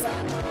Sana,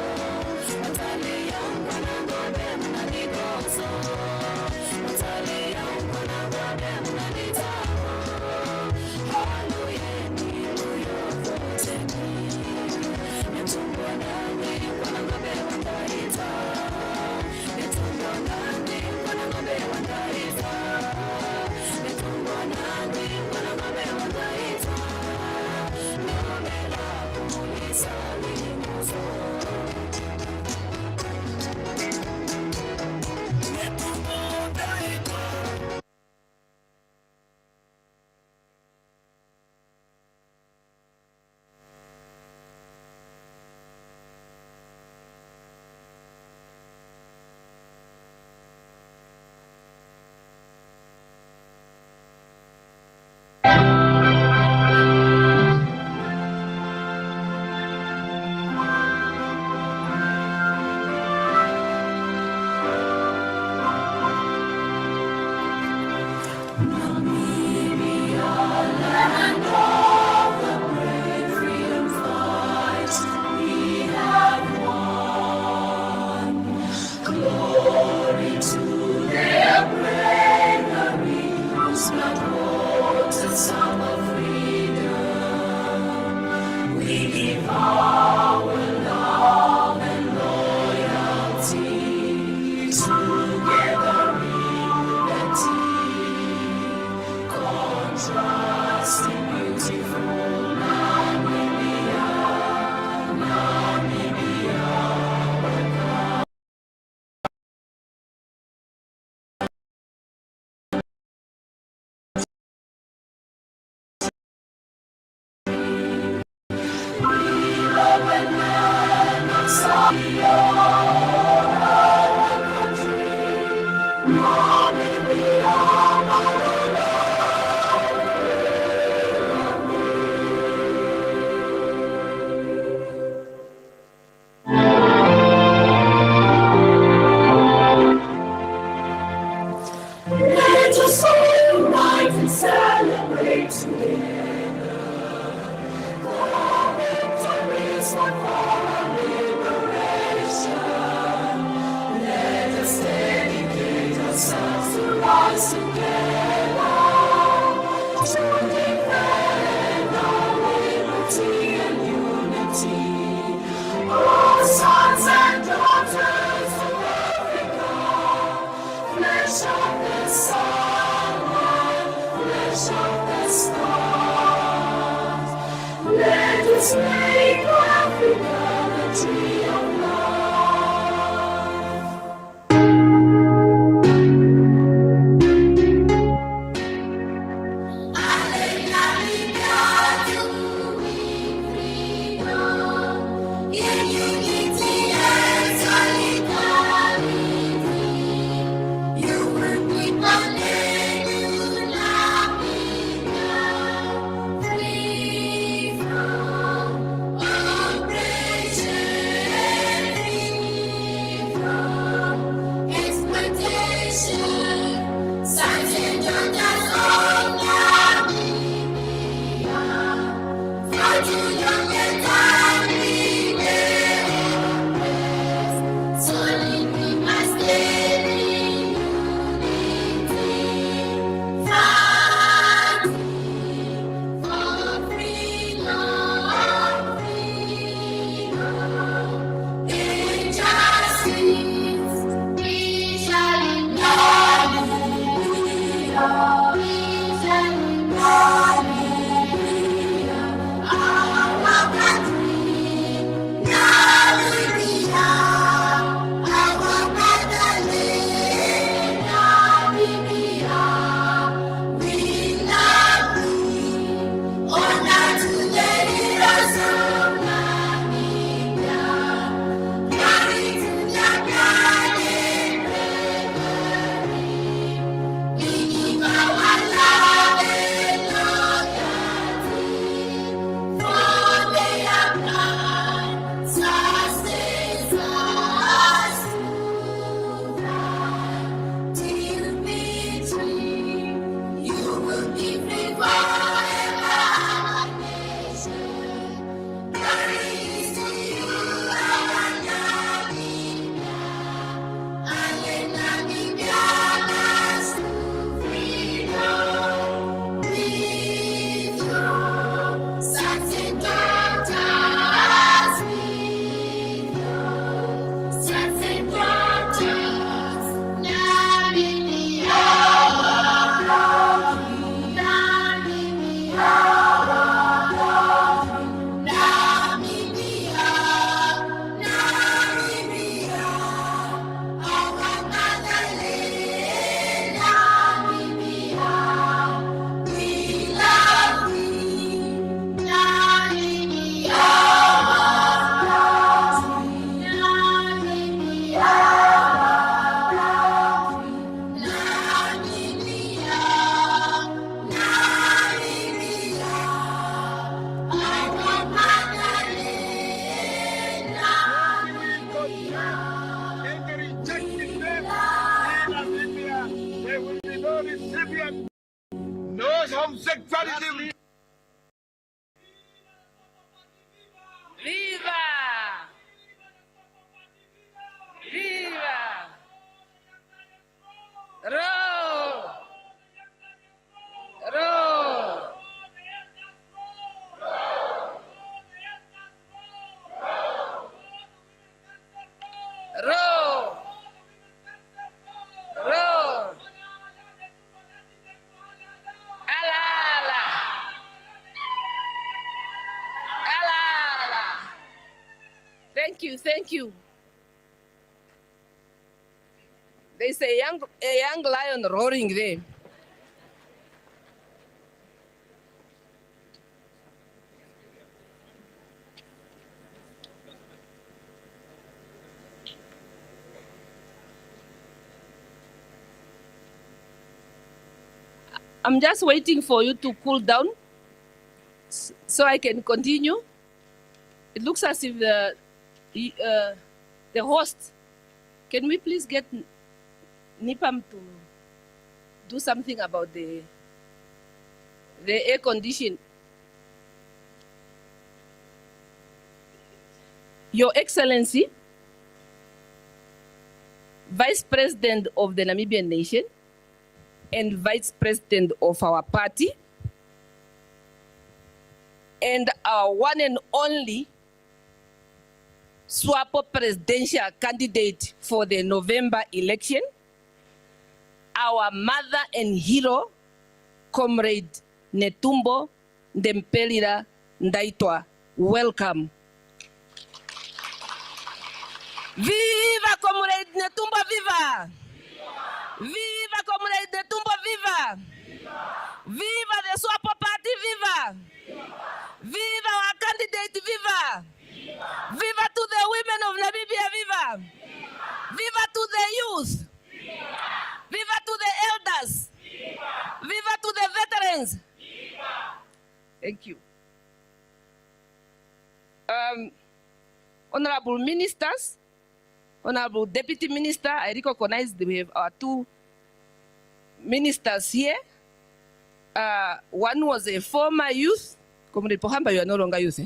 Let us all unite and celebrate together. For victories for our liberation. Let us dedicate ourselves to rise together, to defend our liberty and unity. Oh, sons and daughters of Africa, flesh of the sun and flesh of the stars. Let us make Africa the tree of life. No homosexuality. Viva! Viva! Roll! Roll! Roll! Roll! Ala ala! Ala ala! Thank you, thank you. There's a young lion roaring there. I'm just waiting for you to cool down so I can continue. It looks as if the host, can we please get Nipam to do something about the air condition? Your Excellency, Vice President of the Namibian nation and Vice President of our party, and our one and only SWAPO presidential candidate for the November election, our mother and hero, Comrade Netumbo Ndempelira Ndaitwa. Welcome. Viva Comrade Netumbo, viva! Viva Comrade Netumbo, viva! Viva the SWAPO Party, viva! Viva our candidate, viva! Viva to the women of Namibia, viva! Viva to the youth! Viva to the elders! Viva to the veterans! Thank you. Honorable ministers, Honorable Deputy Minister, I recognize that we have our two ministers here. One was a former youth. Comrade Pohamba, you are no longer youth.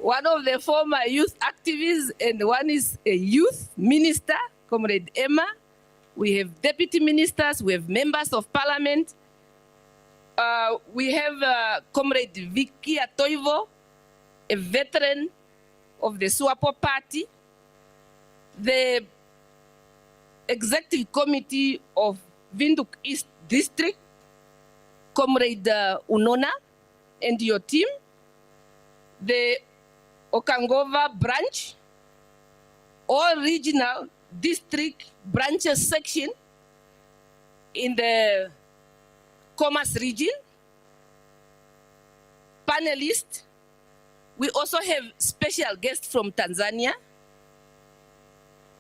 One of the former youth activists, and one is a youth minister, Comrade Emma. We have deputy ministers, we have members of parliament. We have Comrade Vicky Atoivo, a veteran of the SWAPO Party, the executive committee of Windhoek East District, Comrade Unona and your team, the Okangova branch, all regional district branches section in the Commerce region, panelists. We also have special guests from Tanzania,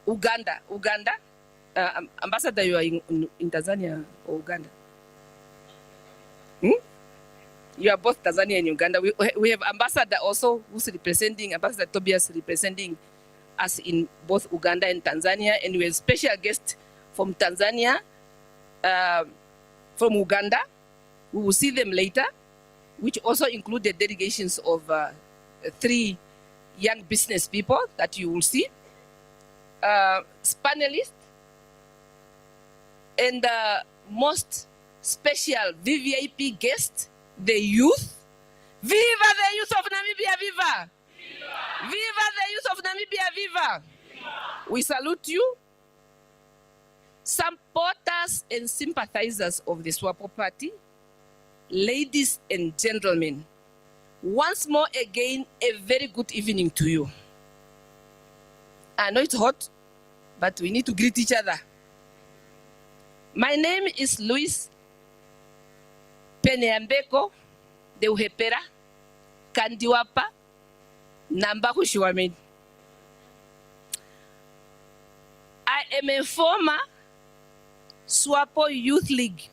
Uganda. Ambassador, you are in Tanzania or Uganda? You are both Tanzania and Uganda. We have ambassador also who's representing, Ambassador Tobias representing us in both Uganda and Tanzania, and we have special guests from Tanzania, from Uganda. We will see them later, which also include the delegations of 3 young business people that you will see, panelists, and most special VVIP guest, the youth. Viva the youth of Namibia, viva! Viva, viva the youth of Namibia, viva! We salute you, supporters and sympathizers of the SWAPO Party, ladies and gentlemen. Once more again, a very good evening to you. I know it's hot, but we need to greet each other. My name is Luis Peneambeko de Uhepera, Kandiwapa, Nambaku Shiwamin. I am a former SWAPO Youth League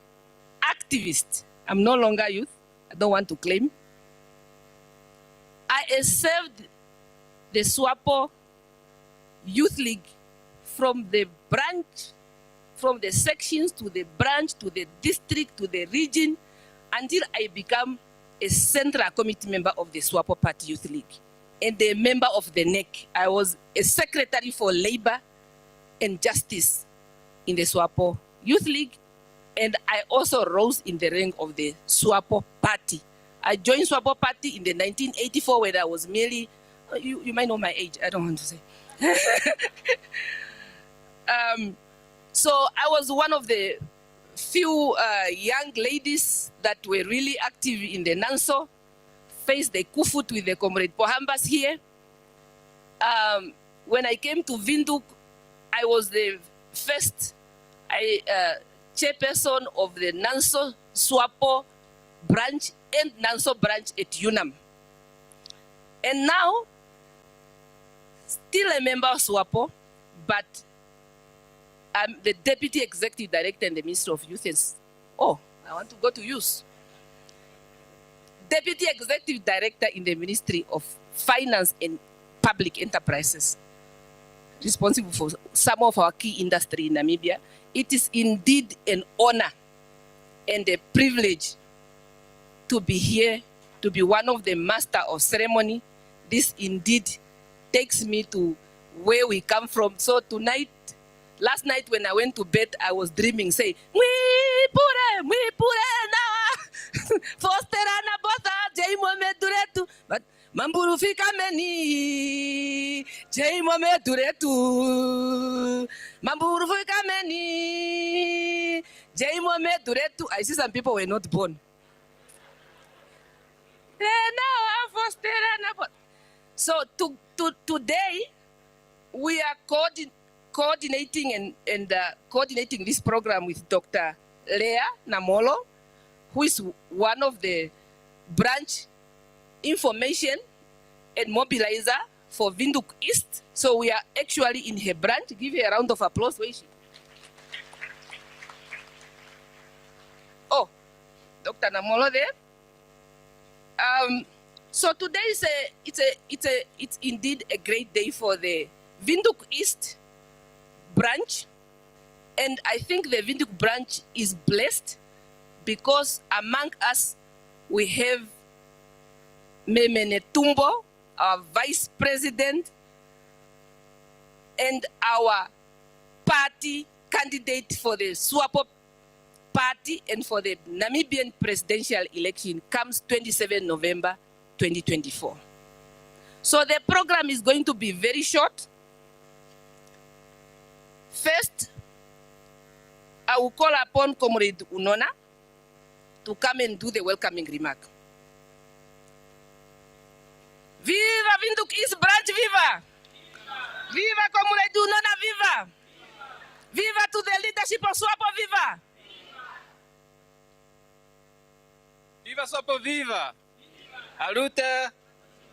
activist. I'm no longer youth. I don't want to claim. I served the SWAPO Youth League from the branch, from the sections to the branch, to the district, to the region, until I became a central committee member of the SWAPO Party Youth League and a member of the NEC. I was a secretary for labor and justice in the SWAPO Youth League, and I also rose in the rank of the SWAPO Party. I joined SWAPO Party in the 1984 when I was merely, you might know my age, I don't want to say. So I was one of the few young ladies that were really active in the Nanso, faced the Kufut with the Comrade Pohambas here. When I came to Windhoek, I was the first chairperson of the Nanso SWAPO branch and Nanso branch at UNAM. And now, still a member of SWAPO, but I'm the Deputy Executive Director in the Ministry of Youth and... Oh, I want to go to youth. Deputy Executive Director in the Ministry of Finance and Public Enterprises, responsible for some of our key industry in Namibia. It is indeed an honor and a privilege to be here, to be one of the master of ceremony. This indeed takes me to where we come from. So tonight, last night when I went to bed, I was dreaming, saying, "We pure na fosterana botha jai mome duretu." But Mamburu fika meni jai mome duretu. Mamburu fika meni jai mome duretu. I see some people were not born. So today we are coordinating and coordinating this program with Dr. Leah Namolo, who is one of the branch information and mobilizer for Windhoek East. So we are actually in her branch. Give her a round of applause. Where is she? Oh, Dr. Namolo there. So today it's indeed a great day for the Windhoek East branch, and I think the Windhoek branch is blessed because among us we have Memene Tumbo, our vice president, and our party candidate for the SWAPO Party and for the Namibian presidential election comes 27 November 2024. So the program is going to be very short. First, I will call upon Comrade Unona to come and do the welcoming remark. Viva Windhoek East Branch, viva! Viva Comrade Unona, viva! Viva to the leadership of SWAPO, viva! Viva SWAPO, viva! Aluta,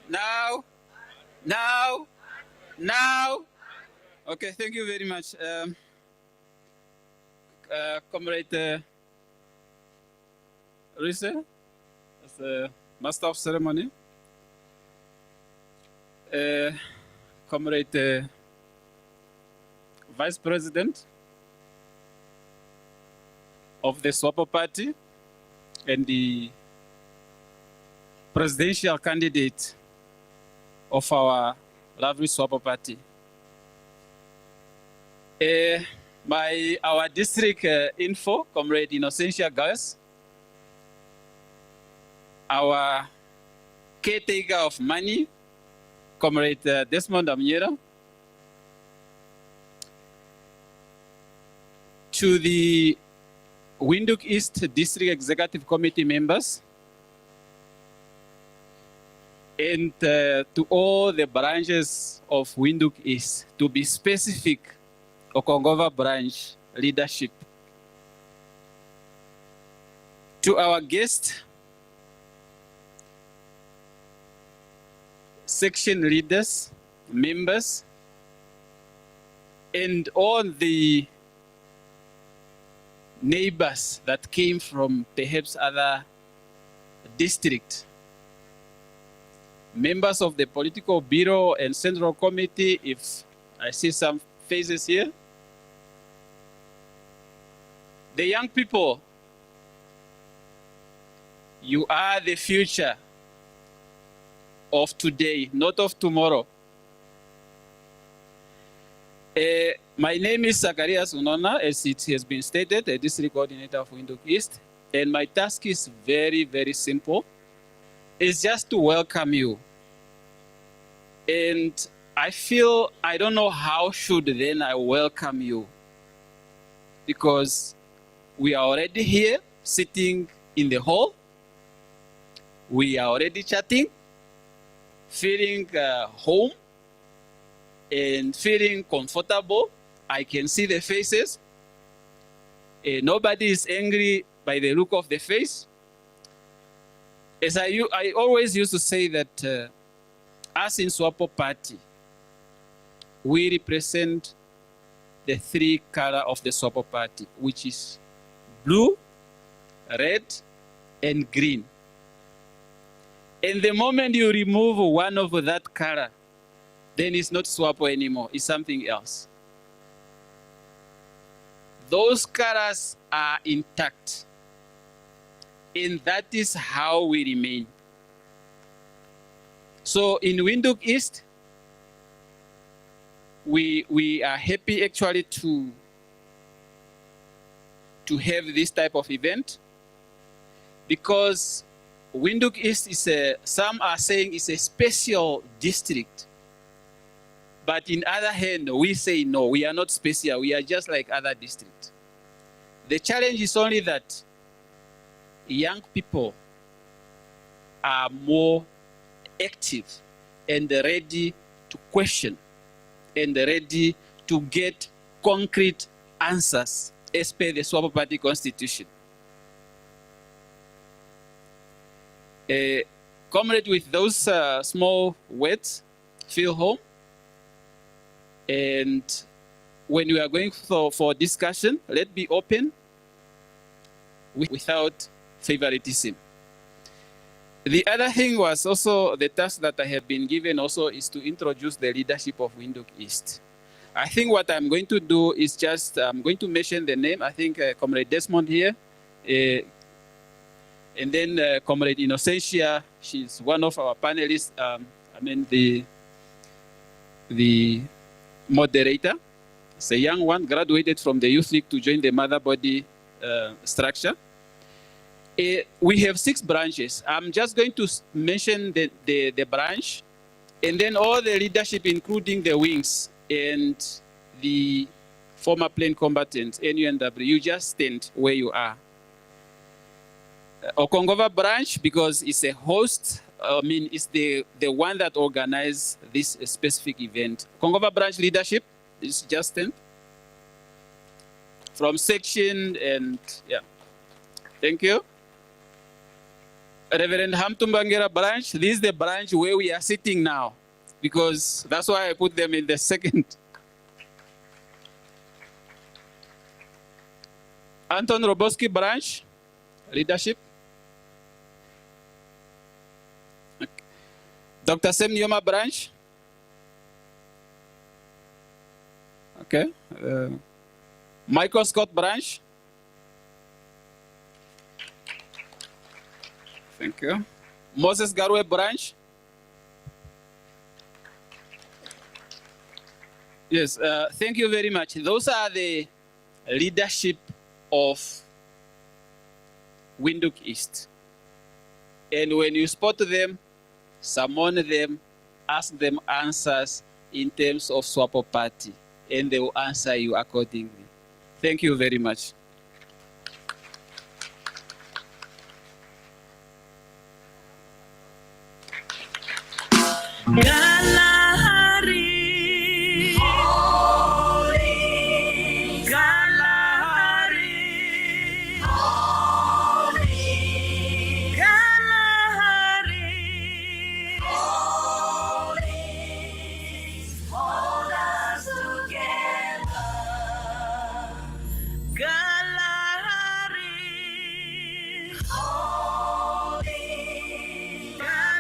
now, now, now. Okay, thank you very much. Comrade Rise, as the Master of Ceremony. Comrade Vice President of the SWAPO Party and the presidential candidate of our lovely SWAPO Party. Our district info, Comrade Innocentia Gaius, our caretaker of money, Comrade Desmond Amira, to the Windhoek East District Executive Committee members, and to all the branches of Windhoek East, to be specific, Okongova branch leadership. To our guest, section leaders, members, and all the neighbors that came from perhaps other districts. Members of the Political Bureau and Central Committee, if I see some faces here. The young people, you are the future of today, not of tomorrow. My name is Zacharias Unona, as it has been stated, a district coordinator of Windhoek East, and my task is very, very simple. It's just to welcome you. And I feel, I don't know how should then I welcome you, because we are already here, sitting in the hall. We are already chatting, feeling home, and feeling comfortable. I can see the faces. Nobody is angry by the look of the face. As I always used to say that us in SWAPO Party, we represent the three color of the SWAPO Party, which is blue, red, and green. And the moment you remove one of that color, then it's not SWAPO anymore, it's something else. Those colors are intact. And that is how we remain. So in Windhoek East, we are happy actually to have this type of event, because Windhoek East is some are saying it's a special district. But in other hand, we say no, we are not special, we are just like other districts. The challenge is only that young people are more active and ready to question and ready to get concrete answers as per the SWAPO Party constitution. Comrade, with those small words, feel home. And when we are going for discussion, let's be open without favoritism. The other thing was also the task that I have been given also is to introduce the leadership of Windhoek East. I think what I'm going to do is just, I'm going to mention the name. I think Comrade Desmond here, and then Comrade Innocentia, she's one of our panelists, the moderator. It's a young one, graduated from the Youth League to join the mother body structure. We have 6 branches. I'm just going to mention the branch, and then all the leadership, including the wings and the former plain combatants, NUNW, you just stand where you are. Okongova branch, because it's a host, it's the one that organized this specific event. Okongova branch leadership is just stand. From section and, yeah. Thank you. Reverend Hamtumbangira branch, this is the branch where we are sitting now, because that's why I put them in the second. Anton Roboski branch, leadership. Okay. Dr. Sem Nyoma branch. Okay. Michael Scott branch. Thank you. Moses Garwe branch. Yes, thank you very much. Those are the leadership of Windhoek East. And when you spot them, summon them, ask them answers in terms of SWAPO Party, and they will answer you accordingly. Thank you very much. Galahari, holy, Galahari, holy, Galahari, holy, hold us together. Galahari, holy, Galahari.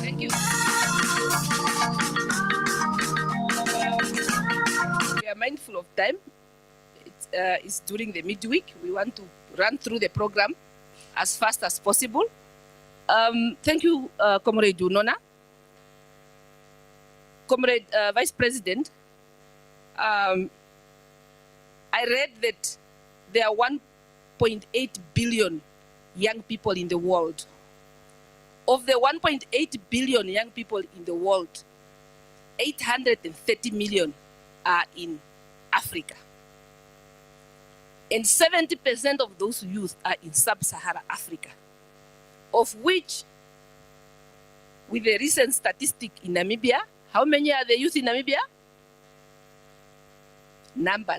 Thank you. We are mindful of time. It's during the midweek. We want to run through the program as fast as possible. Thank you, Comrade Unona. Comrade Vice President, I read that there are 1.8 billion young people in the world. Of the 1.8 billion young people in the world, 830 million are in Africa. And 70% of those youth are in sub-Saharan Africa, of which, with the recent statistic in Namibia, how many are the youth in Namibia? Number.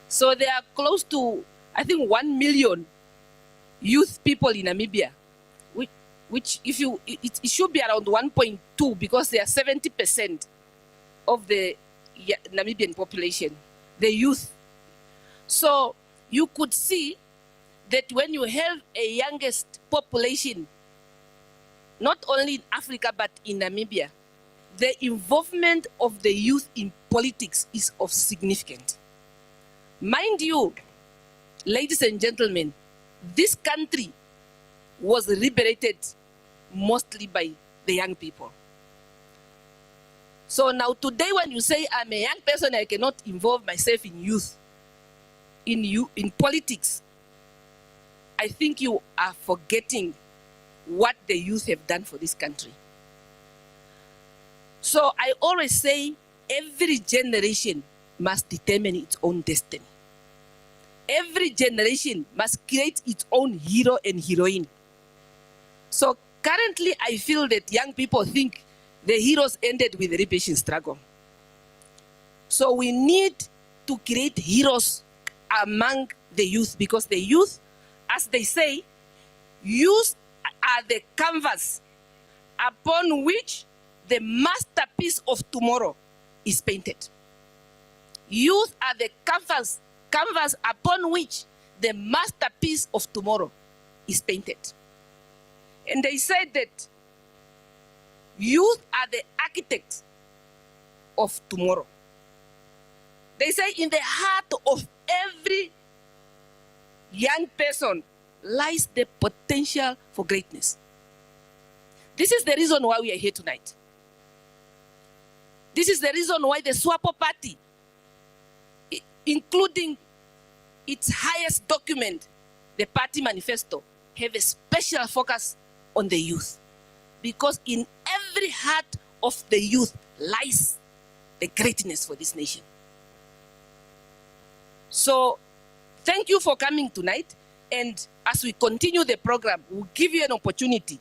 So there are close to, I think, 1 million youth people in Namibia, which if you, it should be around 1.2 because they are 70% of the Namibian population, the youth. So you could see that when you have a youngest population, not only in Africa but in Namibia, the involvement of the youth in politics is of significance. Mind you, ladies and gentlemen, this country was liberated mostly by the young people. So now today when you say I'm a young person, I cannot involve myself in youth, in politics, I think you are forgetting what the youth have done for this country. So I always say every generation must determine its own destiny. Every generation must create its own hero and heroine. So currently I feel that young people think the heroes ended with the liberation struggle. So we need to create heroes among the youth, because the youth, as they say, youth are the canvas upon which the masterpiece of tomorrow is painted. Youth are the canvas upon which the masterpiece of tomorrow is painted. And they said that youth are the architects of tomorrow. They say in the heart of every young person lies the potential for greatness. This is the reason why we are here tonight. This is the reason why the SWAPO Party, including its highest document, the party manifesto, have a special focus on the youth. Because in every heart of the youth lies the greatness for this nation. So thank you for coming tonight. And as we continue the program, we'll give you an opportunity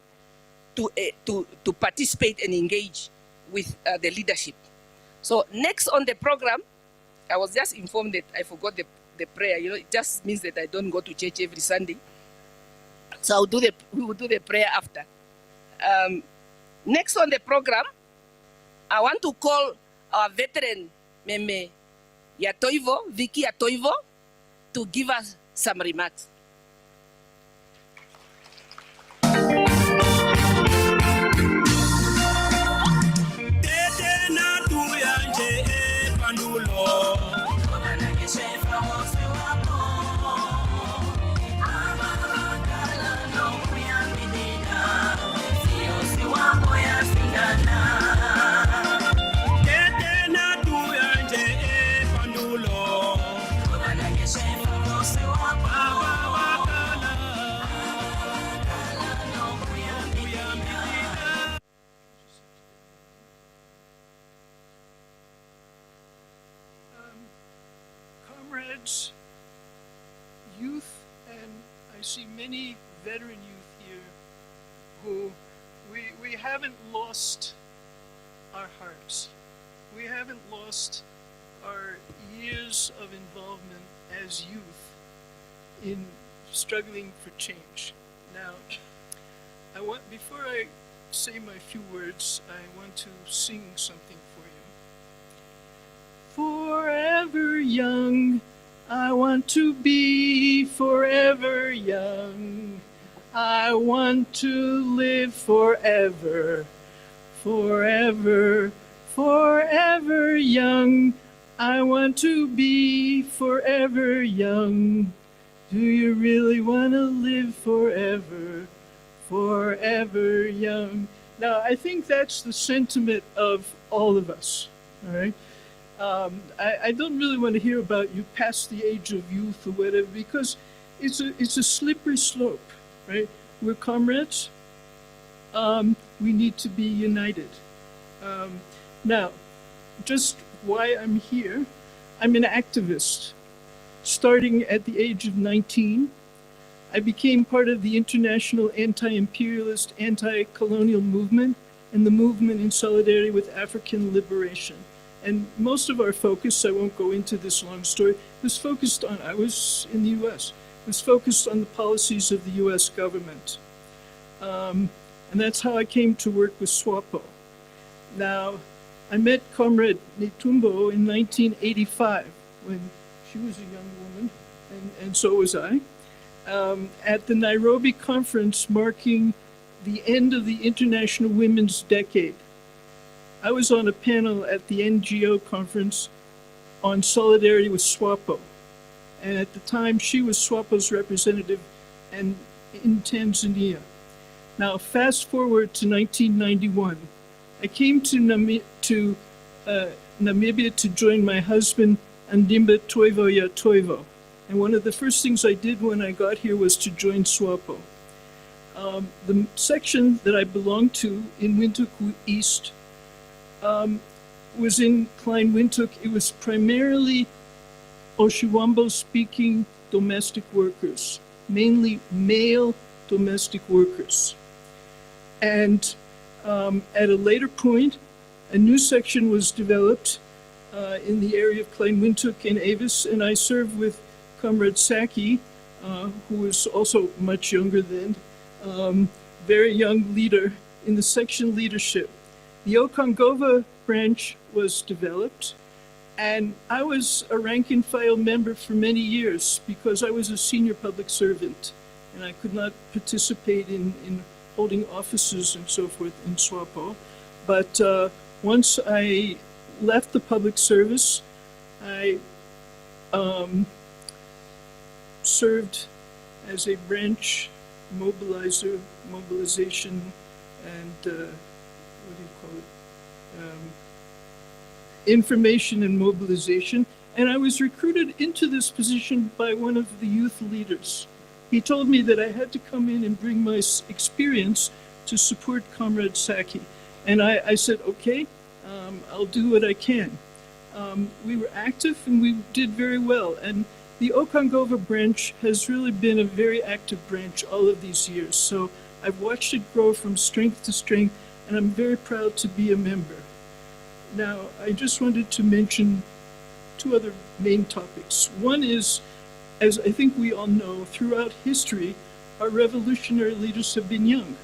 to participate and engage with the leadership. So next on the program, I was just informed that I forgot the prayer. You know, it just means that I don't go to church every Sunday. So we will do the prayer after. Next on the program, I want to call our veteran, Meme Yatoivo, Vicky Yatoivo, to give us some remarks. Comrades, youth, and I see many veteran youth here who we haven't lost our hearts. We haven't lost our years of involvement as youth in struggling for change. Now, before I say my few words, I want to sing something for you. Forever young, I want to be forever young. I want to live forever, forever, forever young. I want to be forever young. Do you really want to live forever, forever young? Now, I think that's the sentiment of all of us, all right? I don't really want to hear about you past the age of youth or whatever, because it's a slippery slope, right? We're comrades. We need to be united. Now, just why I'm here, I'm an activist. Starting at the age of 19, I became part of the international anti-imperialist, anti-colonial movement and the movement in solidarity with African liberation. And most of our focus, I won't go into this long story, was focused on, I was in the US, was focused on the policies of the US government. And that's how I came to work with SWAPO. Now, I met Comrade Netumbo in 1985 when she was a young woman, and so was I, at the Nairobi conference marking the end of the International Women's Decade. I was on a panel at the NGO conference on solidarity with SWAPO. And at the time, she was SWAPO's representative and in Tanzania. Now, fast forward to 1991. I came to Namibia to join my husband, Andimba Toivo ya Toivo. And one of the first things I did when I got here was to join SWAPO. The section that I belonged to in Windhoek East was in Klein Windhoek. It was primarily Oshiwambo-speaking domestic workers, mainly male domestic workers. And at a later point, a new section was developed in the area of Klein Windhoek and Avis, and I served with Comrade Saki, who was also much younger then, very young leader in the section leadership. The Okangova branch was developed, and I was a rank and file member for many years because I was a senior public servant and I could not participate in holding offices and so forth in SWAPO. But once I left the public service, I served as a branch mobilization and what do you call it? Information and mobilization. And I was recruited into this position by one of the youth leaders. He told me that I had to come in and bring my experience to support Comrade Saki. And I said, okay, I'll do what I can. We were active and we did very well. And the Okangova branch has really been a very active branch all of these years. So I've watched it grow from strength to strength, and I'm very proud to be a member. Now, I just wanted to mention two other main topics. One is, as I think we all know, throughout history, our revolutionary leaders have been young.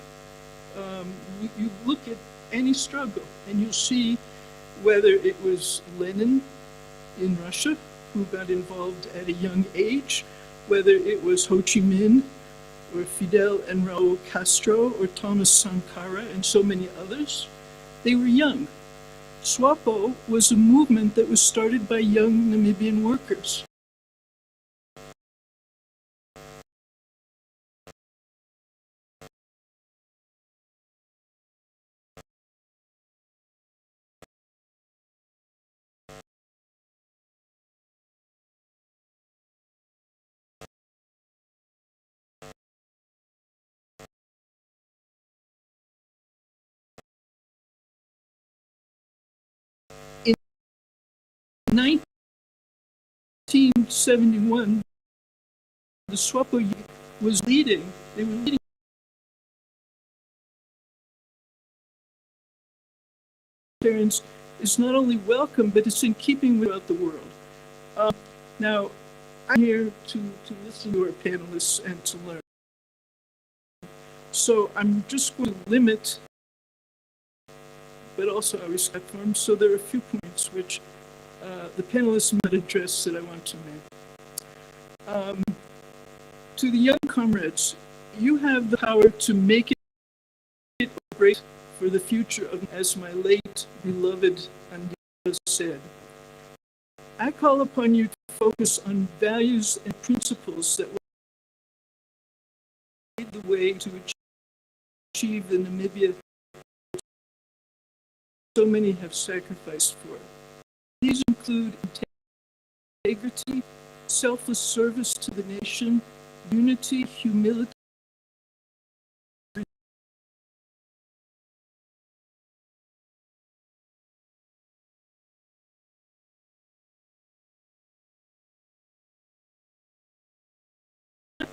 You look at any struggle, and you'll see whether it was Lenin in Russia, who got involved at a young age, whether it was Ho Chi Minh, or Fidel and Raul Castro, or Thomas Sankara, and so many others. They were young. SWAPO was a movement that was started by young Namibian workers. In 1971, the SWAPO was leading. They were leading. Parents is not only welcome, but it's in keeping with the world. Now, I'm here to listen to our panelists and to learn. So I'm just going to limit, but also I respect them. So there are a few points which the panelists might address that I want to make. To the young comrades, you have the power to make it or break for the future of, as my late beloved Andrea said. I call upon you to focus on values and principles that will lead the way to achieve the Namibia so many have sacrificed for. These include integrity, selfless service to the nation, unity, humility,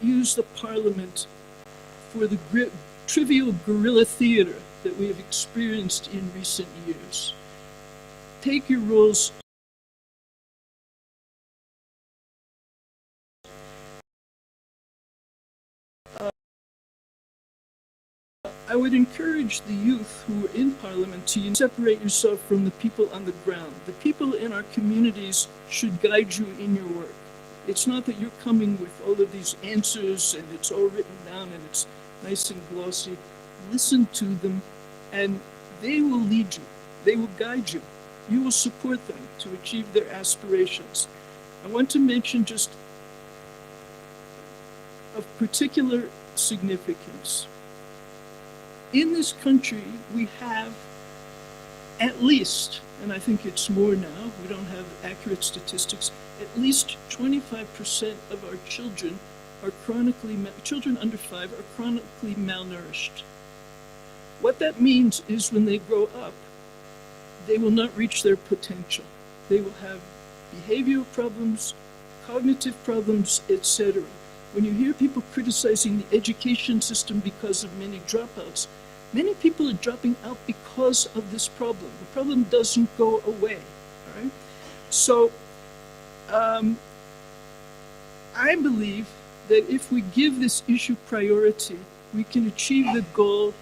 use the parliament for the trivial guerrilla theater that we have experienced in recent years. Take your roles I would encourage the youth who are in Parliament to separate yourself from the people on the ground. The people in our communities should guide you in your work. It's not that you're coming with all of these answers and it's all written down and it's nice and glossy. Listen to them and they will lead you. They will guide you. You will support them to achieve their aspirations. I want to mention just of particular significance. In this country, we have at least, and I think it's more now, we don't have accurate statistics, at least 25% of our children are children under 5 are chronically malnourished. What that means is when they grow up, they will not reach their potential. They will have behavioral problems, cognitive problems, etc. When you hear people criticizing the education system because of many dropouts, many people are dropping out because of this problem. The problem doesn't go away, all right? So I believe that if we give this issue priority, we can achieve the goal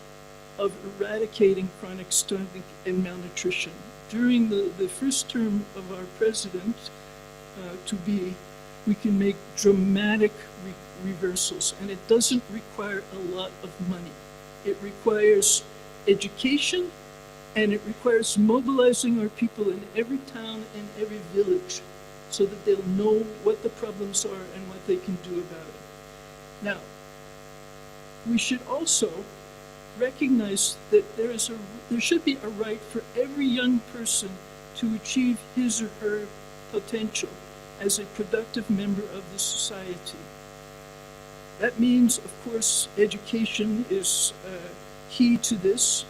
of eradicating chronic stomach and malnutrition. During the first term of our president we can make dramatic reversals, and it doesn't require a lot of money. It requires education, and it requires mobilizing our people in every town and every village so that they'll know what the problems are and what they can do about it. Now, we should also recognize that there should be a right for every young person to achieve his or her potential as a productive member of the society. That means, of course, education is key to this.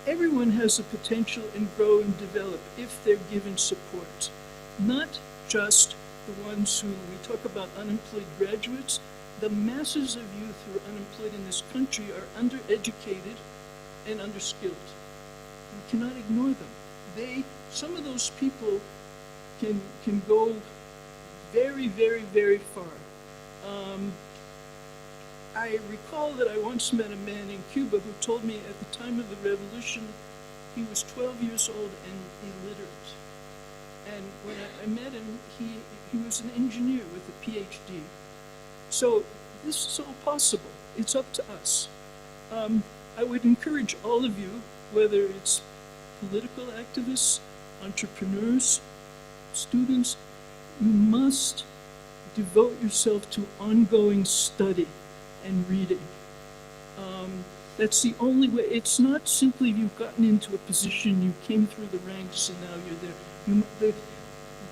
Everyone has the potential and grow and develop if they're given support. Not just the ones who, we talk about unemployed graduates, the masses of youth who are unemployed in this country are undereducated and underskilled. We cannot ignore them. Some of those people can go very, very, very far. I recall that I once met a man in Cuba who told me at the time of the revolution, he was 12 years old and illiterate. And when I met him, he was an engineer with a PhD. So this is all possible. It's up to us. I would encourage all of you, whether it's political activists, entrepreneurs, students, you must devote yourself to ongoing study and reading. That's the only way. It's not simply you've gotten into a position, you came through the ranks, and now you're there.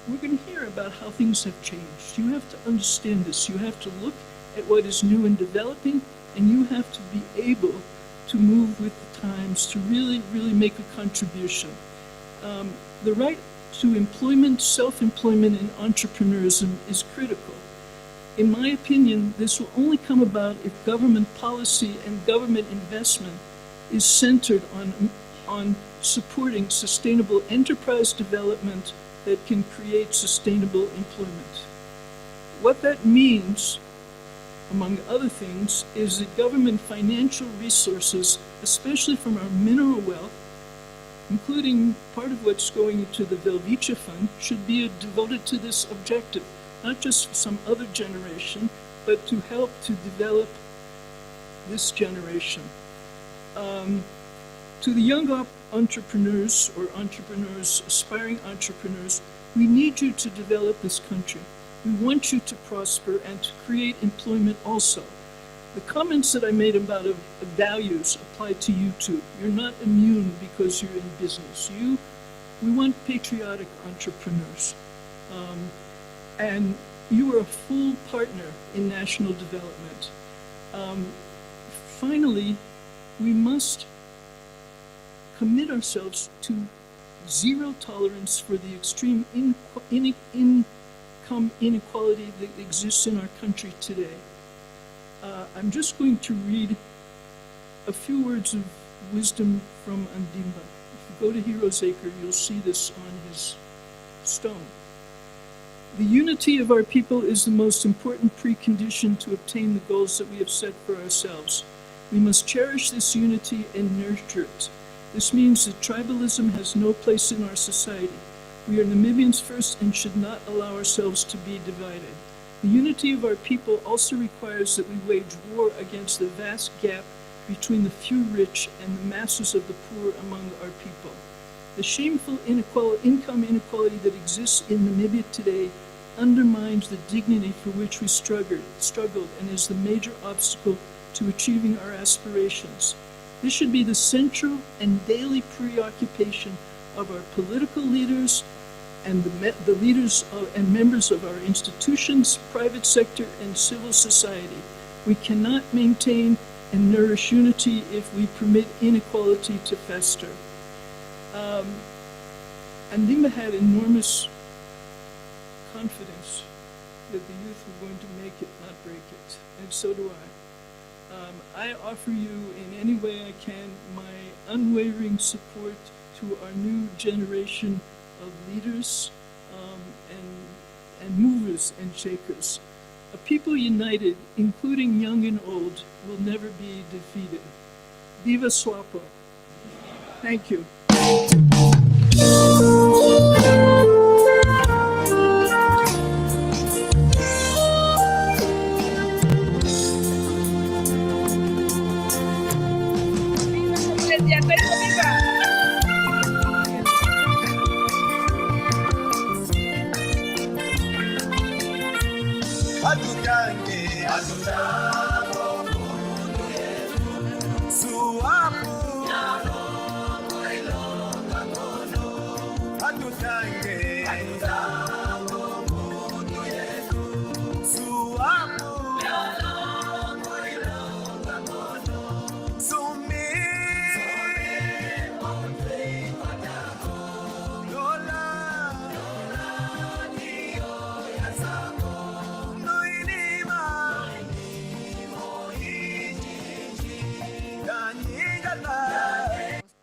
We're going to hear about how things have changed. You have to understand this. You have to look at what is new and developing, and you have to be able to move with the times to really, really make a contribution. The right to employment, self-employment, and entrepreneurism is critical. In my opinion, this will only come about if government policy and government investment is centered on supporting sustainable enterprise development that can create sustainable employment. What that means, among other things, is that government financial resources, especially from our mineral wealth, including part of what's going into the Welwitsche Fund, should be devoted to this objective, not just for some other generation, but to help to develop this generation. To the young entrepreneurs or aspiring entrepreneurs, we need you to develop this country. We want you to prosper and to create employment also. The comments that I made about values apply to you too. You're not immune because you're in business. We want patriotic entrepreneurs. And you are a full partner in national development. Finally, we must commit ourselves to zero tolerance for the extreme income inequality that exists in our country today. I'm just going to read a few words of wisdom from Andimba. If you go to Heroes Acre, you'll see this on his stone. The unity of our people is the most important precondition to obtain the goals that we have set for ourselves. We must cherish this unity and nurture it. This means that tribalism has no place in our society. We are Namibians first and should not allow ourselves to be divided. The unity of our people also requires that we wage war against the vast gap between the few rich and the masses of the poor among our people. The shameful income inequality that exists in Namibia today undermines the dignity for which we struggled and is the major obstacle to achieving our aspirations. This should be the central and daily preoccupation of our political leaders and the leaders and members of our institutions, private sector, and civil society. We cannot maintain and nourish unity if we permit inequality to fester. Andimba had enormous confidence that the youth were going to make it, not break it, and so do I. I offer you in any way I can my unwavering support to our new generation of leaders and movers and shakers. A people united, including young and old, will never be defeated. Viva SWAPO! Thank you.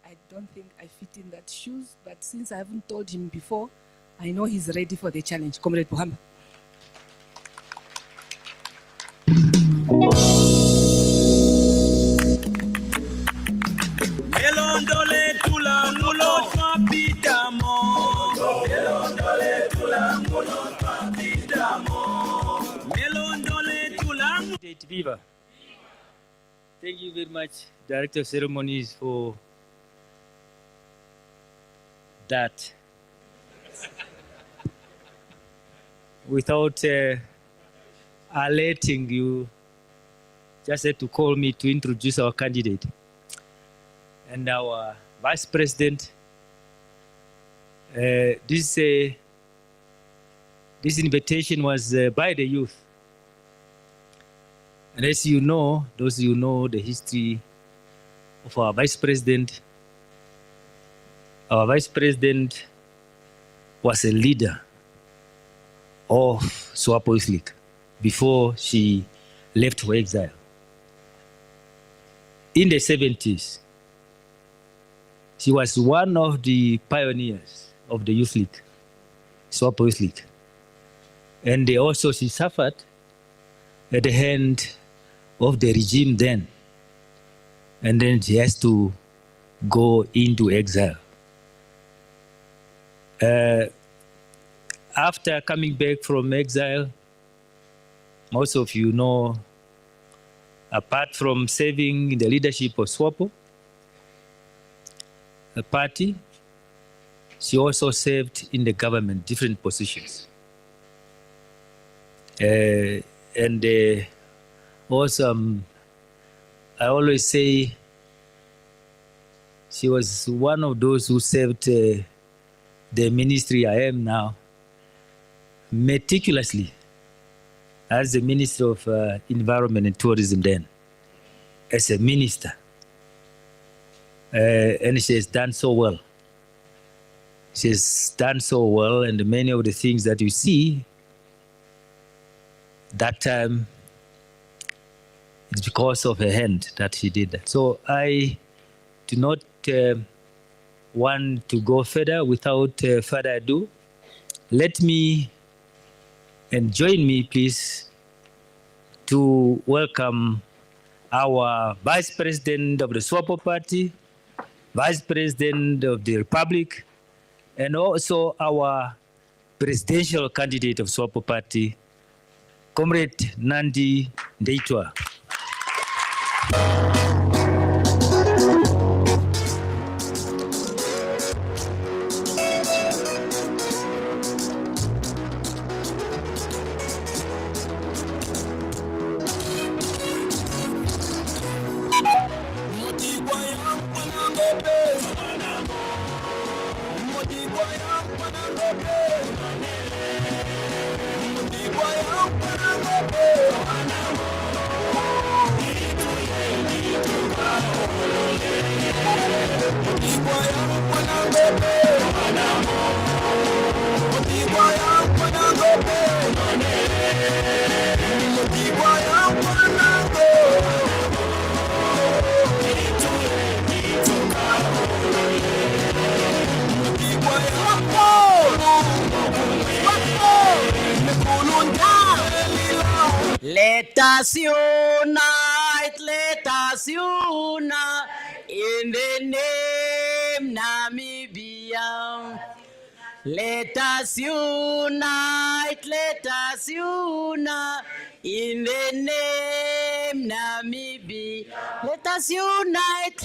I don't think I fit in that shoes, but since I haven't told him before, I know he's ready for the challenge. Comrade Pohamba. Viva. Thank you very much, Director of Ceremonies, for that. Without alerting you, just had to call me to introduce our candidate. And our Vice President, this invitation was by the youth. And as you know, those who know the history of our Vice President was a leader of SWAPO Youth League before she left for exile. In the 70s, she was one of the pioneers of the Youth League, SWAPO Youth League. And also she suffered at the hand of the regime then. And then she has to go into exile. After coming back from exile, most of you know, apart from serving in the leadership of SWAPO Party, she also served in the government, different positions. Also, I always say she was one of those who served the ministry I am now meticulously as the Minister of Environment and Tourism then, as a minister. And she has done so well. She has done so well, and many of the things that you see that time, it's because of her hand that she did that. So I do not want to go further. Without further ado, let me and join me, please, to welcome our Vice President of the SWAPO Party, Vice President of the Republic, and also our presidential candidate of SWAPO Party, Comrade Nandi Ndaitwah. Let us unite in the name Namibia. Let us unite in the name Namibia. Let us unite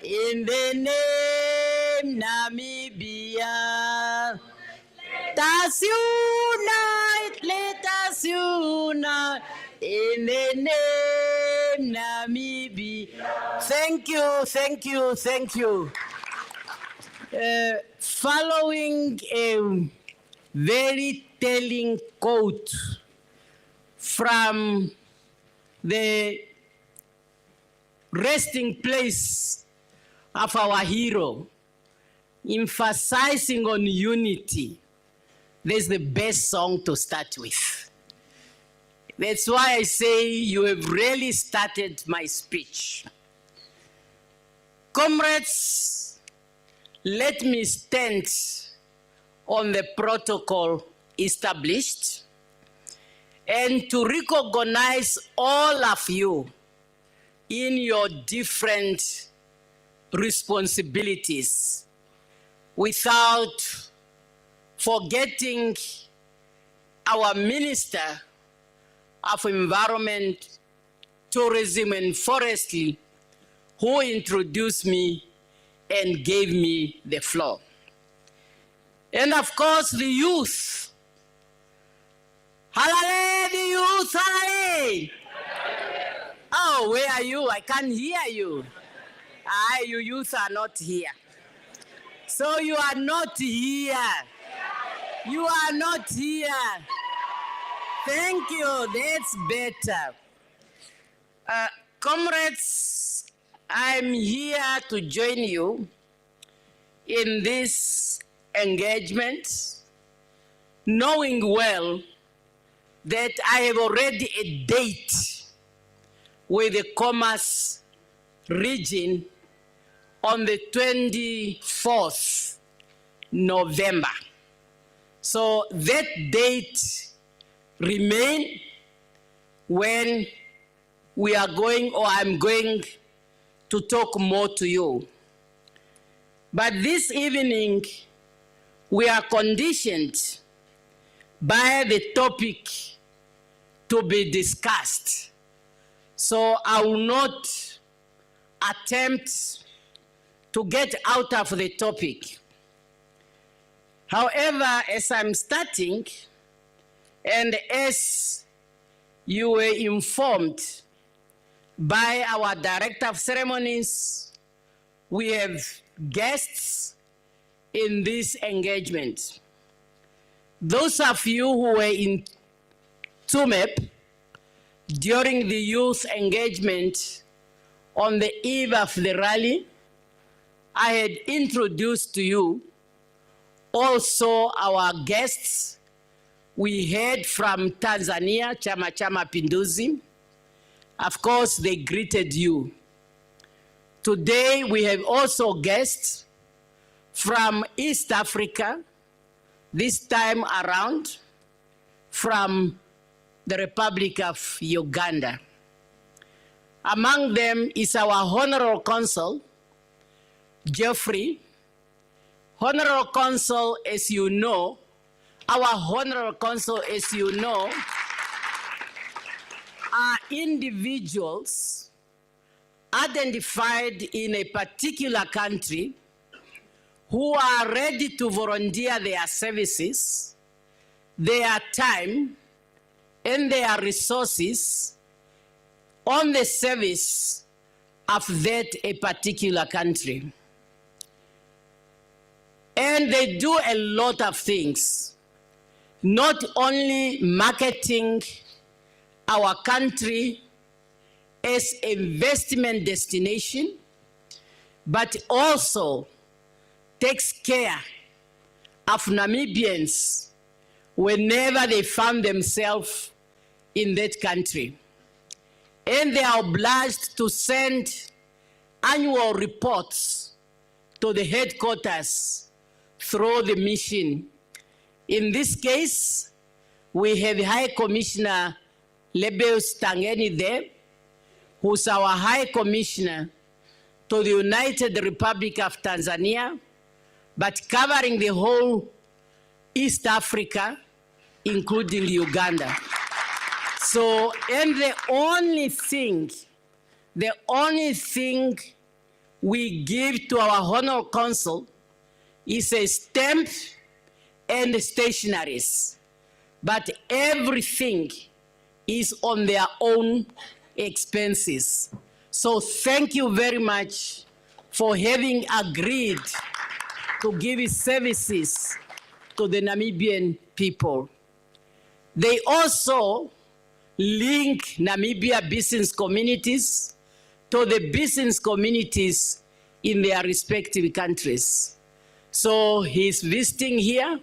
in the name Namibia. Let us unite in the name Namibia. Thank you. Following a very telling quote from the resting place of our hero, emphasizing on unity, that's the best song to start with. That's why I say you have really started my speech. Comrades, let me stand on the protocol established and to recognize all of you in your different responsibilities without forgetting our Minister of Environment, Tourism and Forestry, who introduced me and gave me the floor. And of course, the youth. Halale, the youth, halale. Oh, where are you? I can't hear you. You youth are not here. So you are not here. You are not here. Thank you, that's better. Comrades, I'm here to join you in this engagement, knowing well that I have already a date with the Commerce region on the 24th November. So that date remain when we are going, or I'm going to talk more to you. But this evening, we are conditioned by the topic to be discussed. So I will not attempt to get out of the topic. However, as I'm starting, and as you were informed by our Director of Ceremonies, we have guests in this engagement. Those of you who were in TUMEP during the youth engagement on the eve of the rally, I had introduced to you also our guests. We heard from Tanzania, Chama Cha Mapinduzi. Of course, they greeted you. Today, we have also guests from East Africa, this time around from the Republic of Uganda. Among them is our Honorable Consul, Jeffrey. Honorable Consul, as you know, our Honorable Consul, as you know, are individuals identified in a particular country who are ready to volunteer their services, their time, and their resources on the service of that a particular country. And they do a lot of things, not only marketing our country as an investment destination, but also takes care of Namibians whenever they find themselves in that country. And they are obliged to send annual reports to the headquarters through the mission. In this case, we have High Commissioner Lebeus Tangeni there, who's our High Commissioner to the United Republic of Tanzania, but covering the whole East Africa, including Uganda. So, and the only thing we give to our Honorable Consul is a stamp and stationaries, but everything is on their own expenses. So thank you very much for having agreed to give his services to the Namibian people. They also link Namibia business communities to the business communities in their respective countries. So he's visiting here,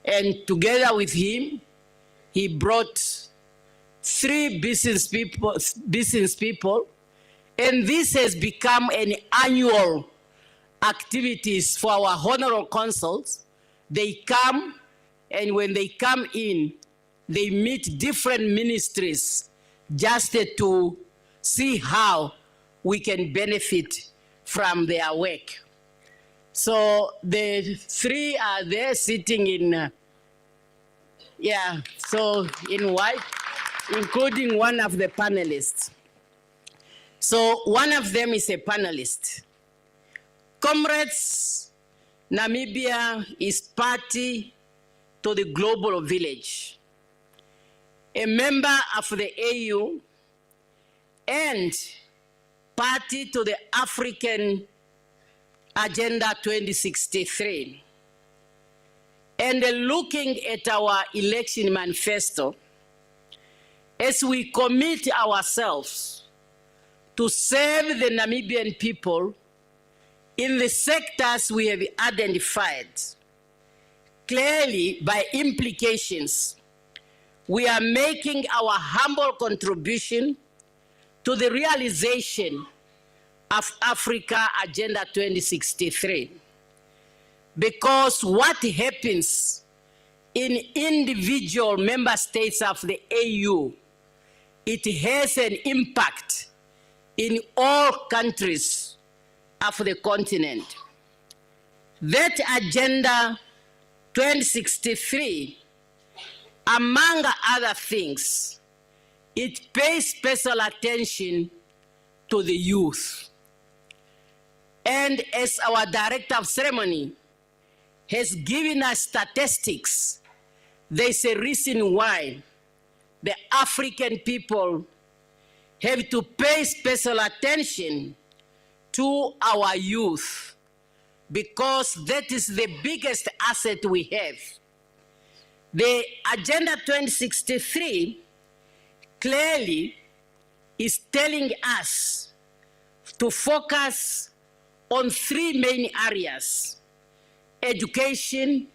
and together with him, he brought 3 business people, and this has become an annual activities for our honorable consuls. They come, and when they come in, they meet different ministries just to see how we can benefit from their work. So the 3 are there sitting in, in white, including one of the panelists. So one of them is a panelist. Comrades, Namibia is party to the global village, a member of the AU, and party to the African Agenda 2063. And looking at our election manifesto, as we commit ourselves to serve the Namibian people in the sectors we have identified, clearly by implications, we are making our humble contribution to the realization of Africa Agenda 2063. Because what happens in individual member states of the AU, it has an impact in all countries of the continent. That Agenda 2063, among other things, it pays special attention to the youth. And as our director of ceremony has given us statistics, there's a reason why the African people have to pay special attention to our youth, because that is the biggest asset we have. The Agenda 2063 clearly is telling us to focus on 3 main areas: education,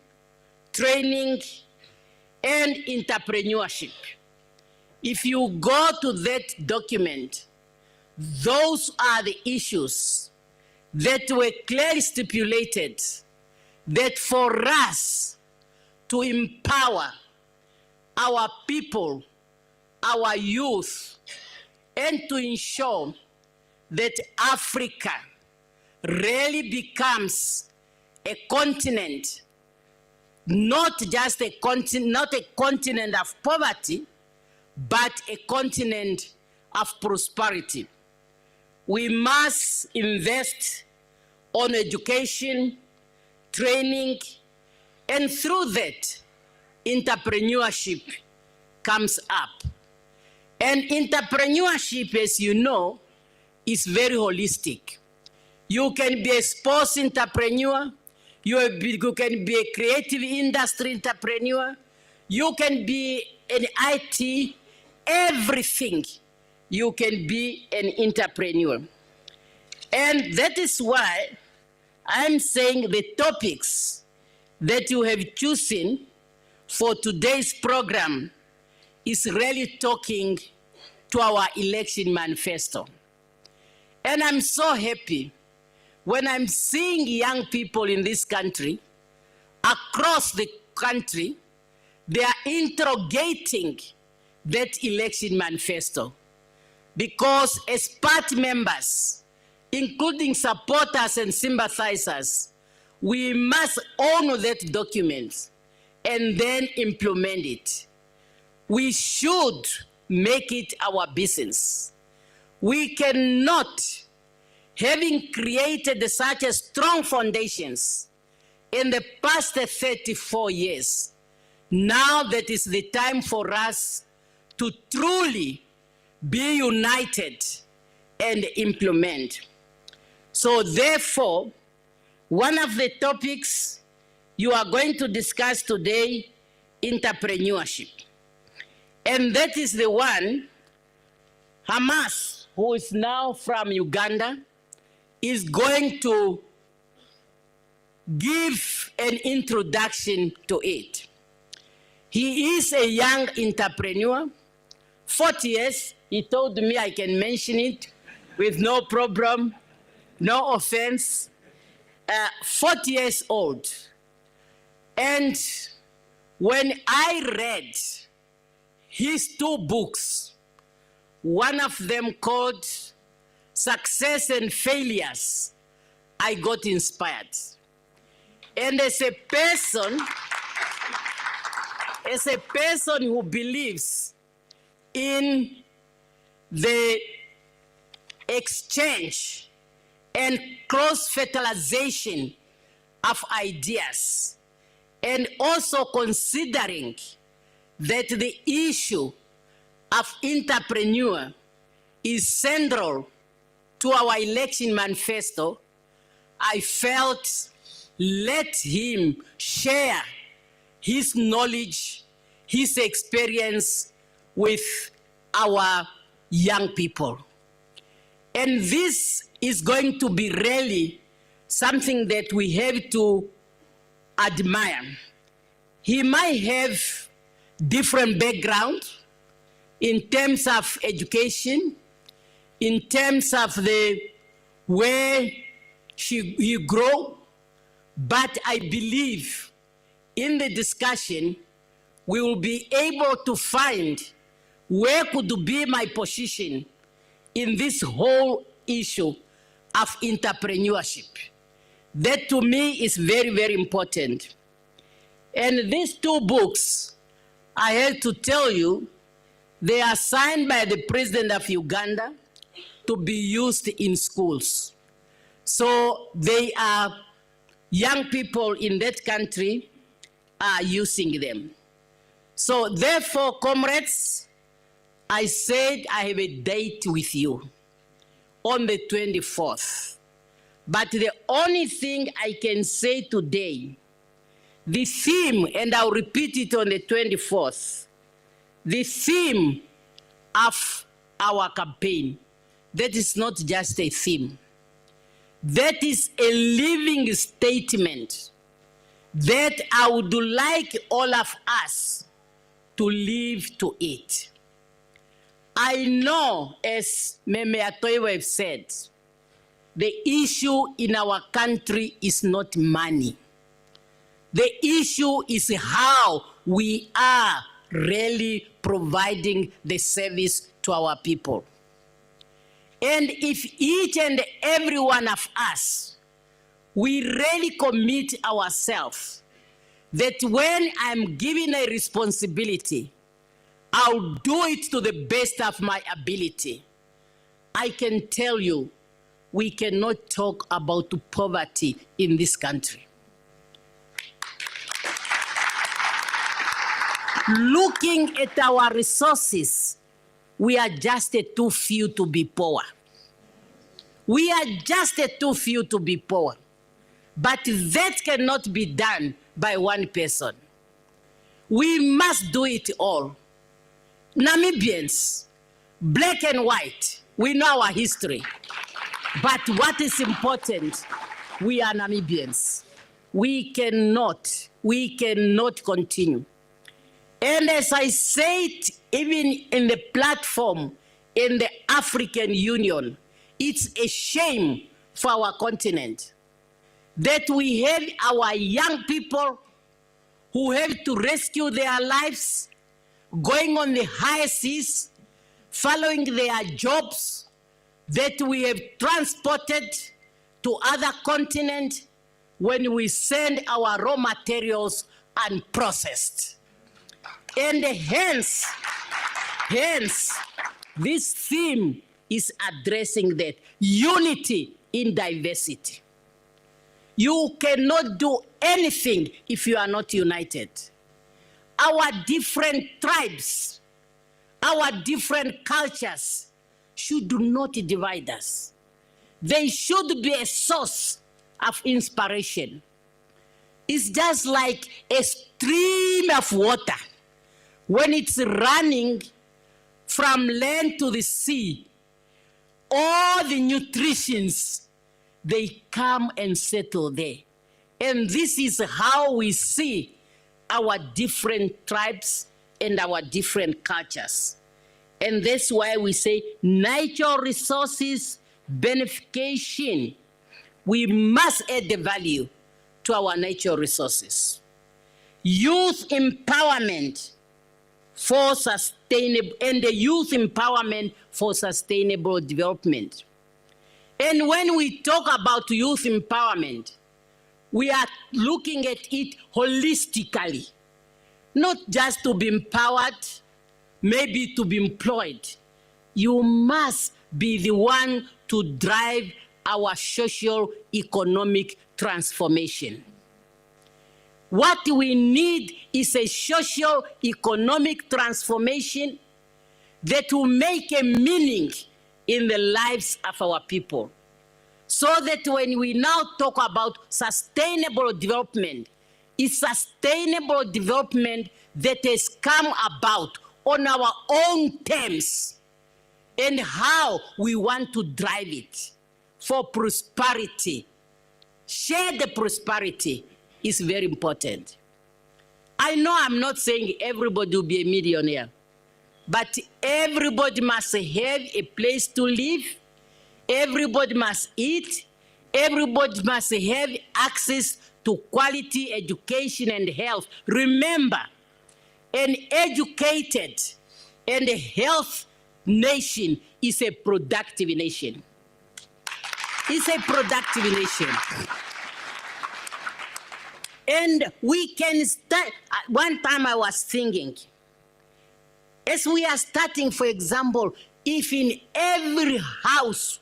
training, and entrepreneurship. If you go to that document, those are the issues that were clearly stipulated that for us to empower our people, our youth, and to ensure that Africa really becomes a continent, not just a continent, not a continent of poverty, but a continent of prosperity. We must invest on education, training, and through that, entrepreneurship comes up. And entrepreneurship, as you know, is very holistic. You can be a sports entrepreneur, you can be a creative industry entrepreneur, you can be an IT, everything. You can be an entrepreneur. And that is why I'm saying the topics that you have chosen for today's program is really talking to our election manifesto. And I'm so happy when I'm seeing young people in this country, across the country, they are interrogating that election manifesto. Because as party members, including supporters and sympathizers, we must honor that document and then implement it. We should make it our business. We cannot, having created such a strong foundations in the past 34 years, now that is the time for us to truly be united and implement. So therefore, one of the topics you are going to discuss today, entrepreneurship. And that is the one Hamas, who is now from Uganda, is going to give an introduction to it. He is a young entrepreneur, 40 years. He told me I can mention it with no problem, no offense. 40 years old. And when I read his two books, one of them called Success and Failures, I got inspired. And as a person who believes in the exchange and cross-fertilization of ideas, and also considering that the issue of entrepreneur is central to our election manifesto, I felt let him share his knowledge, his experience with our young people. And this is going to be really something that we have to admire. He might have different background in terms of education, in terms of the way he grew, but I believe in the discussion we will be able to find where could be my position in this whole issue of entrepreneurship. That to me is very, very important. And these two books, I have to tell you, they are signed by the president of Uganda to be used in schools. So they are, young people in that country are using them. So therefore, comrades, I said I have a date with you on the 24th. But the only thing I can say today, the theme, and I'll repeat it on the 24th, the theme of our campaign, that is not just a theme. That is a living statement that I would like all of us to live to it. I know, as Meme Atoiwe have said, the issue in our country is not money. The issue is how we are really providing the service to our people. And if each and every one of us, we really commit ourselves that when I'm given a responsibility, I'll do it to the best of my ability. I can tell you, we cannot talk about poverty in this country. Looking at our resources, we are just too few to be poor. We are just too few to be poor. But that cannot be done by one person. We must do it all. Namibians, black and white, we know our history. But what is important, we are Namibians. We cannot continue. And as I said, even in the platform in the African Union, it's a shame for our continent that we have our young people who have to rescue their lives, going on the high seas, following their jobs that we have transported to other continents when we send our raw materials unprocessed. And hence, this theme is addressing that unity in diversity. You cannot do anything if you are not united. Our different tribes, our different cultures should not divide us. They should be a source of inspiration. It's just like a stream of water. When it's running from land to the sea, all the nutrients, they come and settle there. And this is how we see our different tribes and our different cultures. And that's why we say natural resources benefication. We must add the value to our natural resources. Youth empowerment for sustainable, and the youth empowerment for sustainable development. And when we talk about youth empowerment, we are looking at it holistically, not just to be empowered, maybe to be employed. You must be the one to drive our social economic transformation. What we need is a social economic transformation that will make a meaning in the lives of our people. So that when we now talk about sustainable development, it's sustainable development that has come about on our own terms and how we want to drive it for prosperity. Share the prosperity is very important. I know I'm not saying everybody will be a millionaire, but everybody must have a place to live, everybody must eat, everybody must have access to quality education and health. Remember, an educated and a health nation is a productive nation. It's a productive nation. And we can start, one time I was thinking, as we are starting, for example, if in every house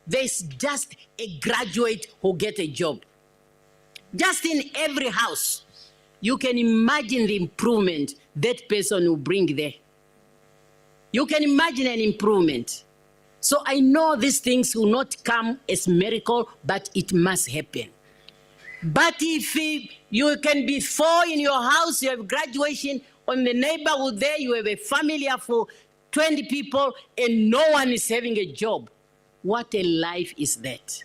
there's just a graduate who get a job, just in every house, you can imagine the improvement that person will bring there. You can imagine an improvement. So I know these things will not come as miracle, but it must happen. But if you can be 4 in your house, you have graduation, on the neighborhood there, you have a family of 20 people and no one is having a job. What a life is that?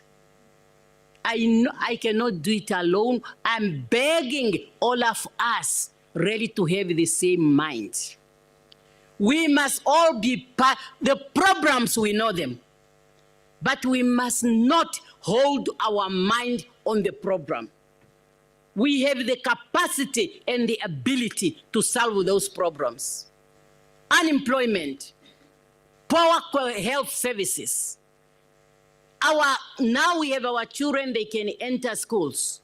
I know I cannot do it alone. I'm begging all of us really to have the same mind. We must all be part. The programs, we know them. But we must not hold our mind on the program. We have the capacity and the ability to solve those problems. Unemployment, poor health services. Now we have our children, they can enter schools.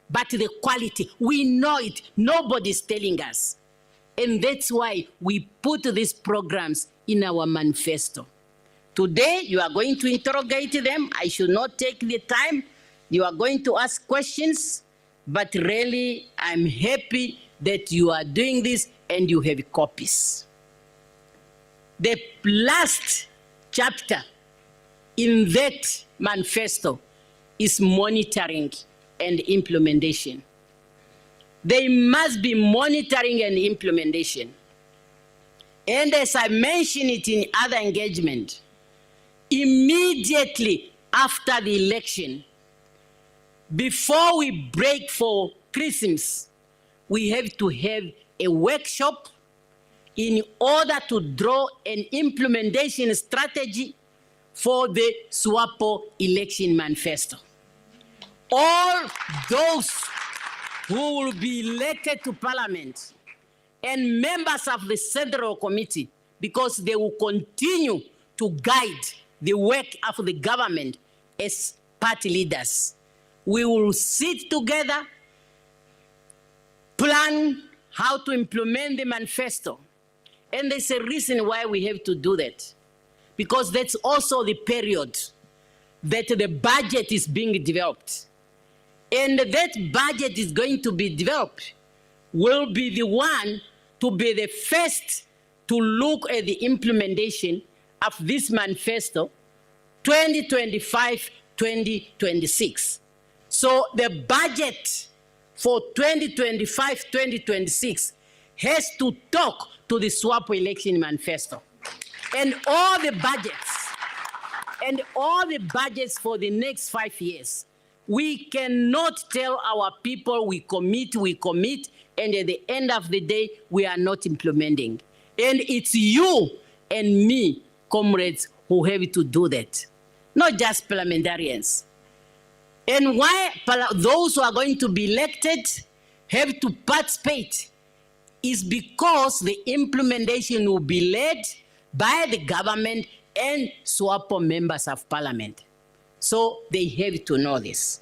But the quality, we know it. Nobody's telling us. And that's why we put these programs in our manifesto. Today, you are going to interrogate them. I should not take the time. You are going to ask questions. But really, I'm happy that you are doing this and you have copies. The last chapter in that manifesto is monitoring and implementation. There must be monitoring and implementation. And as I mentioned it in other engagement, immediately after the election, before we break for Christmas, we have to have a workshop in order to draw an implementation strategy for the SWAPO election manifesto. All those who will be elected to parliament and members of the Central Committee, because they will continue to guide the work of the government as party leaders. We will sit together, plan how to implement the manifesto. And there's a reason why we have to do that. Because that's also the period that the budget is being developed. And that budget is going to be developed, will be the one to be the first to look at the implementation of this manifesto 2025-2026. So the budget for 2025-2026 has to talk to the SWAPO election manifesto. And all the budgets for the next 5 years. We cannot tell our people we commit, and at the end of the day, we are not implementing. And it's you and me, comrades, who have to do that, not just parliamentarians. And why those who are going to be elected have to participate is because the implementation will be led by the government and SWAPO members of parliament. So they have to know this.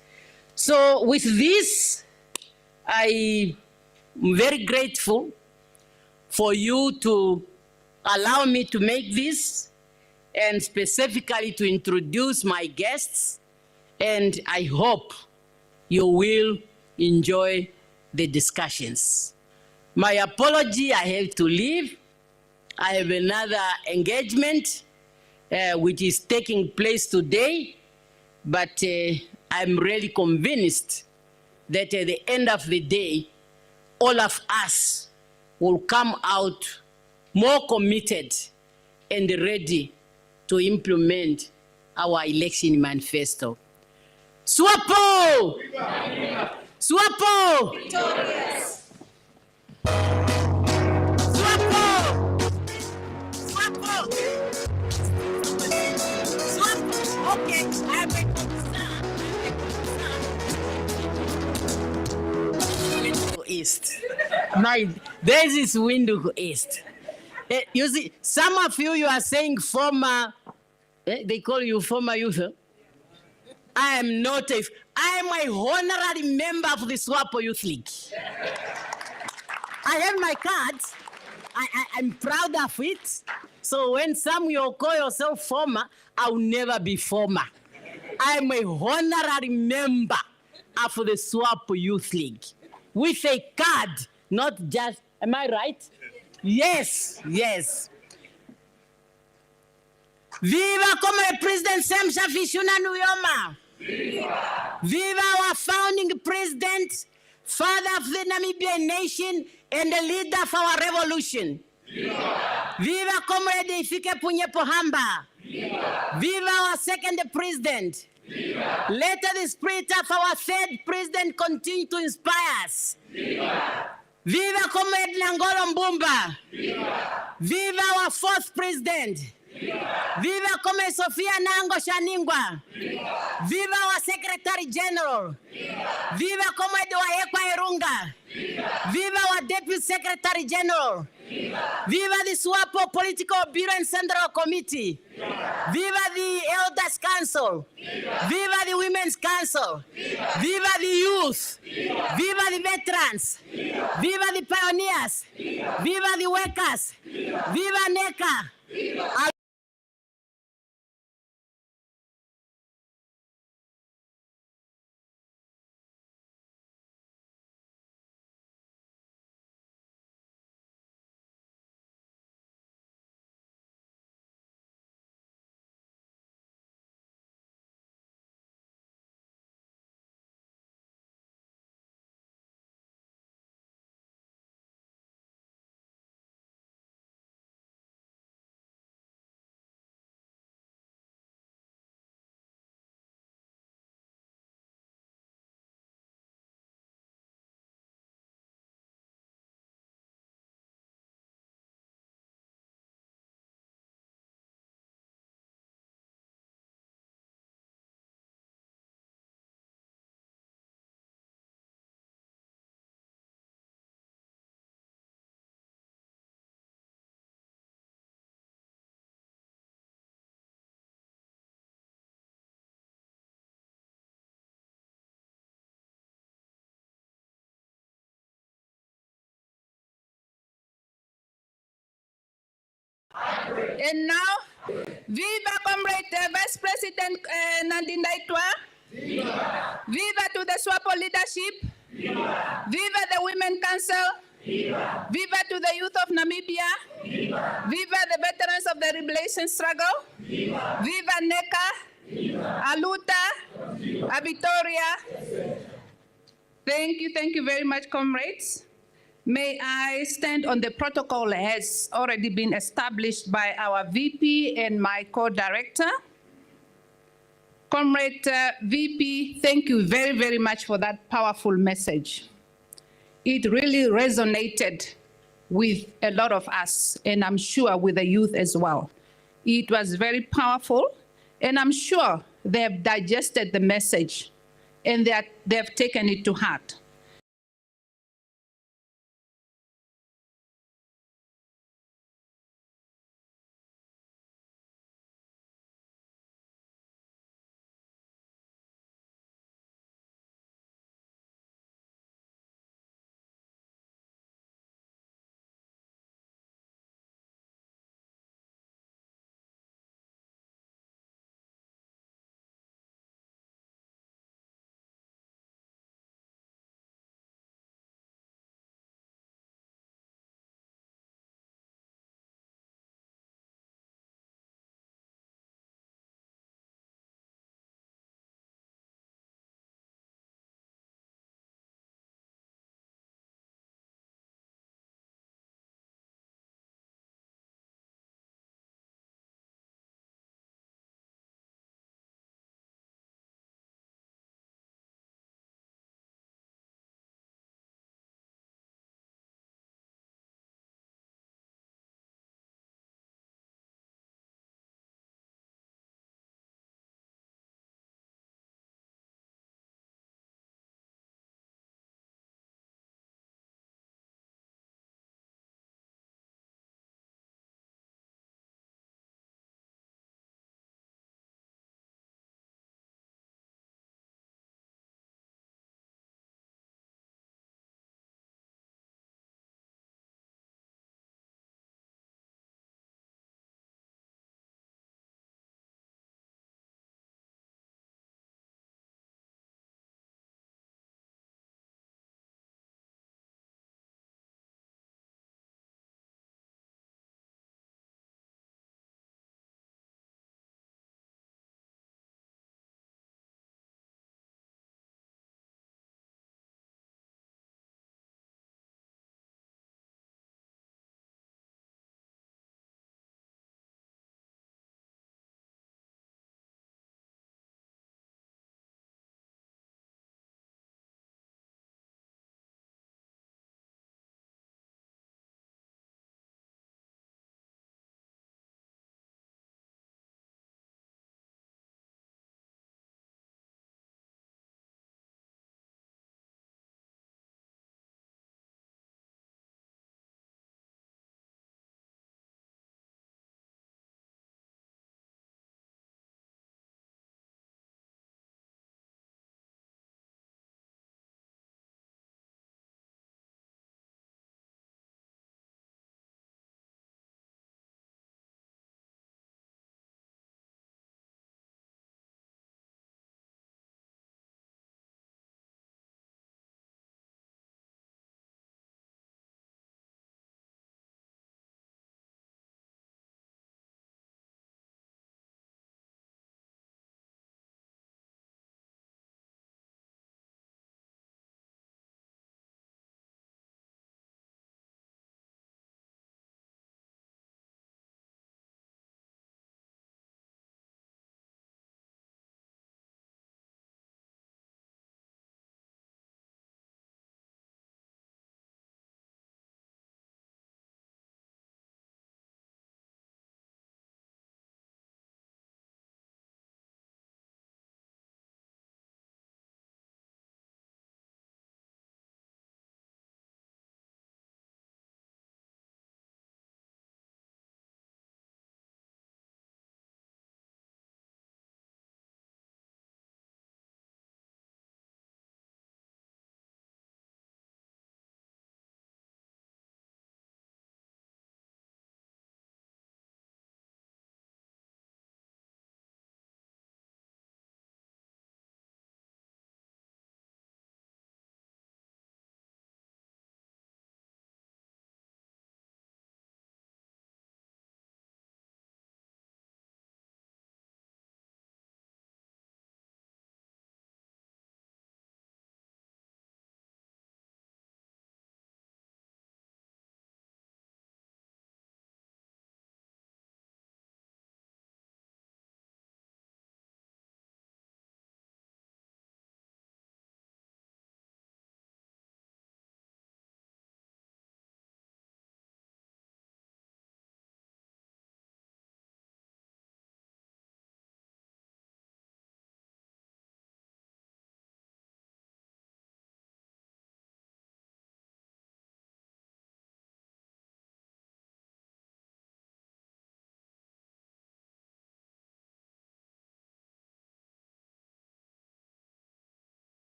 So with this, I'm very grateful for you to allow me to make this and specifically to introduce my guests. And I hope you will enjoy the discussions. My apology, I have to leave. I have another engagement which is taking place today, but I'm really convinced that at the end of the day, all of us will come out more committed and ready to implement our election manifesto. SWAPO! SWAPO! Victorious! Okay, I'm a Windhoek East. This is Windhoek East. You see, some of you are saying former, they call you former youth. I am not I am a honorary member of the SWAPO Youth League. I have my cards. I'm proud of it. So when some of you call yourself former, I'll never be former. I'm a honorary member of the SWAPO Youth League with a card, not just, am I right? Yes, yes. Viva Comrade President Sam Shafishuna Nuyoma. Viva! Viva our founding president, father of the Namibian nation, and the leader of our revolution. Viva! Viva Comrade Ifike Punyepohamba. Viva! Viva our second president. Viva! Let the spirit of our third president continue to inspire us. Viva! Viva Comrade Nangolo Mbumba! Viva our fourth president! Viva Comrade Sofia Nango Shaningwa! Viva our Secretary General! Viva Comrade Waekwa Irunga! Viva our Deputy Secretary General! Viva the SWAPO Political Bureau and Central Committee! Viva the Elders Council! Viva the Women's Council! Viva the youth! Viva the veterans! Viva the pioneers! Viva the workers! Viva NECA! And now, viva Comrade Vice President Nandindaitwa. Viva to the SWAPO leadership. Viva the Women Council. Viva to the youth of Namibia. Viva the veterans of the liberation struggle. Viva NECA. Aluta. Victoria. Thank you very much, comrades. May I stand on the protocol has already been established by our VP and my co-director. Comrade VP, thank you very much for that powerful message. It really resonated with a lot of us, and I'm sure with the youth as well. It was very powerful, and I'm sure they have digested the message and they've taken it to heart.